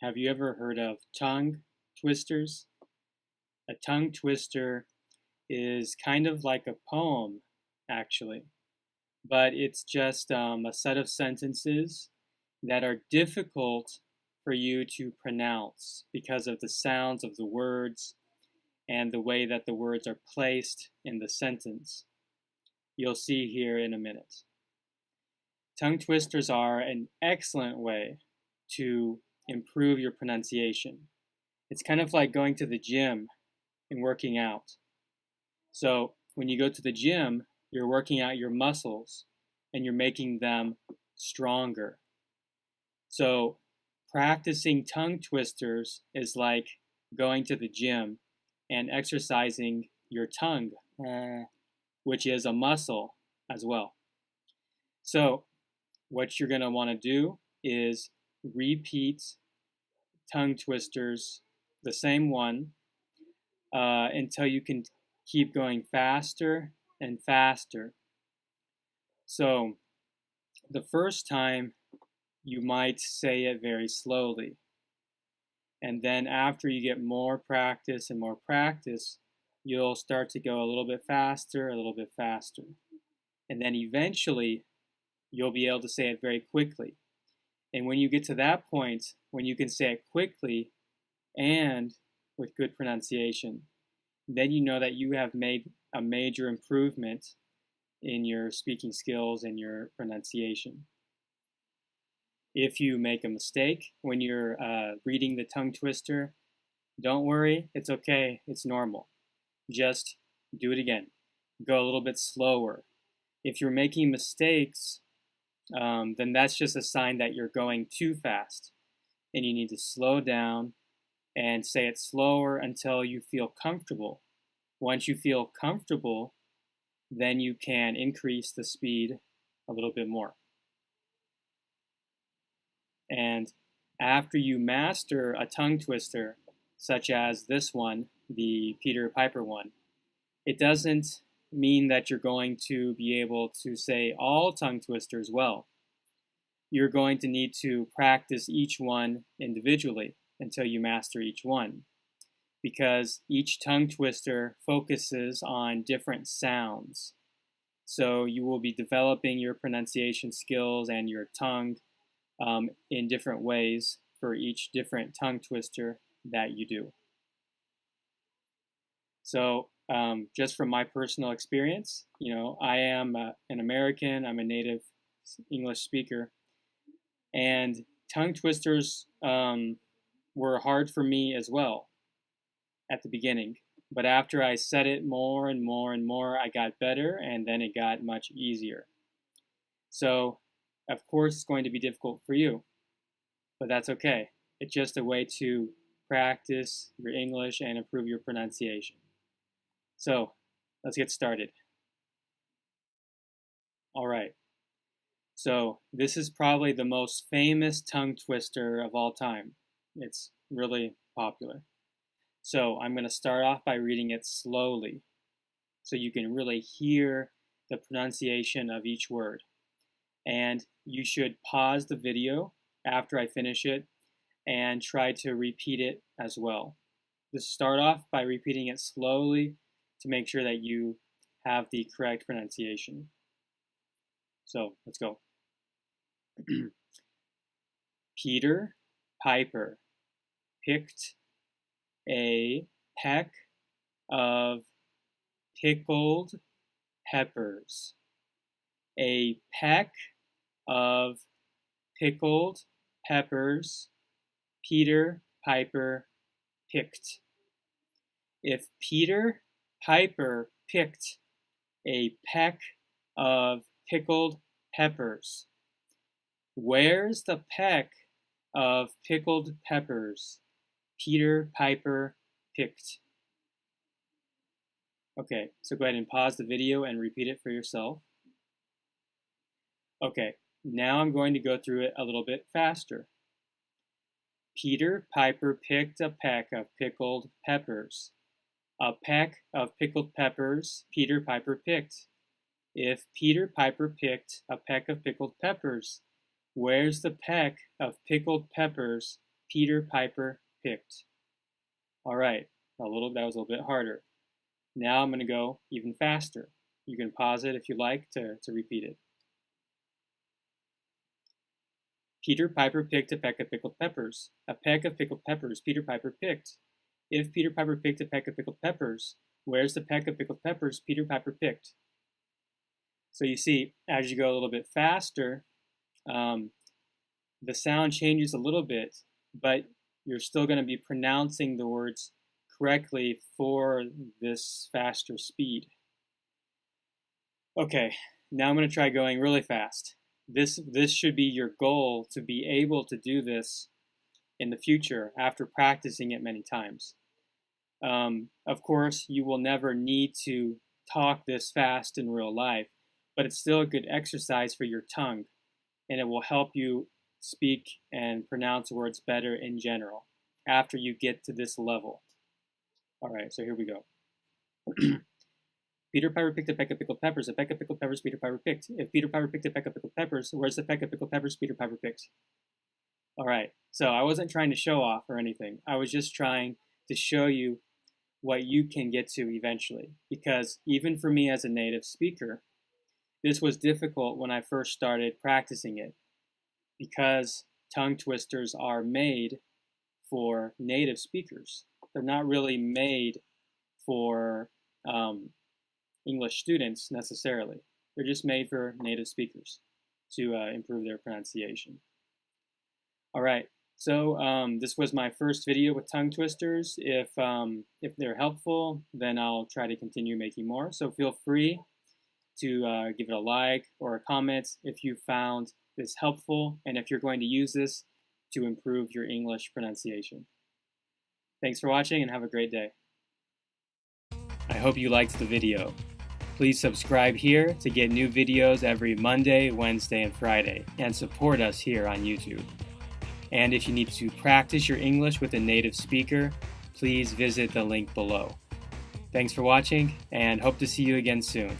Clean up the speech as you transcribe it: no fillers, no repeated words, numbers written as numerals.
Have you ever heard of tongue twisters? A tongue twister is kind of like a poem, actually, but it's just a set of sentences that are difficult for you to pronounce because of the sounds of the words and the way that the words are placed in the sentence. You'll see here in a minute. Tongue twisters are an excellent way to improve your pronunciation. It's kind of like going to the gym and working out. So when you go to the gym, you're working out your muscles and you're making them stronger. So practicing tongue twisters is like going to the gym and exercising your tongue, which is a muscle as well. So what you're going to want to do is repeat tongue twisters, the same one, until you can keep going faster and faster. So the first time you might say it very slowly. And then after you get more practice and more practice, you'll start to go a little bit faster, a little bit faster. And then eventually you'll be able to say it very quickly. And when you get to that point, when you can say it quickly and with good pronunciation, then you know that you have made a major improvement in your speaking skills and your pronunciation. If you make a mistake when you're reading the tongue twister, don't worry, it's okay, it's normal. Just do it again. Go a little bit slower. If you're making mistakes, then that's just a sign that you're going too fast and you need to slow down and say it slower until you feel comfortable. Once you feel comfortable, then you can increase the speed a little bit more. And after you master a tongue twister, such as this one, the Peter Piper one, it doesn't mean that you're going to be able to say all tongue twisters well. You're going to need to practice each one individually until you master each one, because each tongue twister focuses on different sounds. So you will be developing your pronunciation skills and your tongue in different ways for each different tongue twister that you do. So just from my personal experience, I am an American, I'm a native English speaker, and tongue twisters were hard for me as well at the beginning. But after I said it more and more and more, I got better, and then it got much easier. So, of course, it's going to be difficult for you, but that's okay. It's just a way to practice your English and improve your pronunciation. So, let's get started. All right. So, this is probably the most famous tongue twister of all time. It's really popular. So, I'm going to start off by reading it slowly so you can really hear the pronunciation of each word. And you should pause the video after I finish it and try to repeat it as well. Just start off by repeating it slowly to make sure that you have the correct pronunciation. So let's go. Peter Piper picked a peck of pickled peppers. A peck of pickled peppers Peter Piper picked. If Peter Piper picked a peck of pickled peppers, where's the peck of pickled peppers Peter Piper picked? Okay, so go ahead and pause the video and repeat it for yourself. Okay, now I'm going to go through it a little bit faster. Peter Piper picked a peck of pickled peppers. A peck of pickled peppers Peter Piper picked. If Peter Piper picked a peck of pickled peppers, where's the peck of pickled peppers Peter Piper picked. All right, that was a little bit harder. Now I'm going to go even faster. You can pause it if you like to repeat it. Peter Piper picked a peck of pickled peppers. A peck of pickled peppers Peter Piper picked. If Peter Piper picked a peck of pickled peppers, where's the peck of pickled peppers Peter Piper picked? So you see, as you go a little bit faster, the sound changes a little bit, but you're still going to be pronouncing the words correctly for this faster speed. Okay, now I'm going to try going really fast. This should be your goal, to be able to do this in the future after practicing it many times. Of course, you will never need to talk this fast in real life, but it's still a good exercise for your tongue, and it will help you speak and pronounce words better in general after you get to this level. All right, so here we go. Peter Piper picked a peck of pickled peppers. A peck of pickled peppers Peter Piper picked. If Peter Piper picked a peck of pickled peppers, where's the peck of pickled peppers Peter Piper picked? All right, so I wasn't trying to show off or anything. I was just trying to show you what you can get to eventually. Because even for me as a native speaker, this was difficult when I first started practicing it, because tongue twisters are made for native speakers. They're not really made for English students necessarily. They're just made for native speakers to improve their pronunciation. All right, so this was my first video with tongue twisters. If they're helpful, then I'll try to continue making more. So feel free to give it a like or a comment if you found this helpful, and if you're going to use this to improve your English pronunciation. Thanks for watching and have a great day. I hope you liked the video. Please subscribe here to get new videos every Monday, Wednesday, and Friday, and support us here on YouTube. And if you need to practice your English with a native speaker, please visit the link below. Thanks for watching, and hope to see you again soon.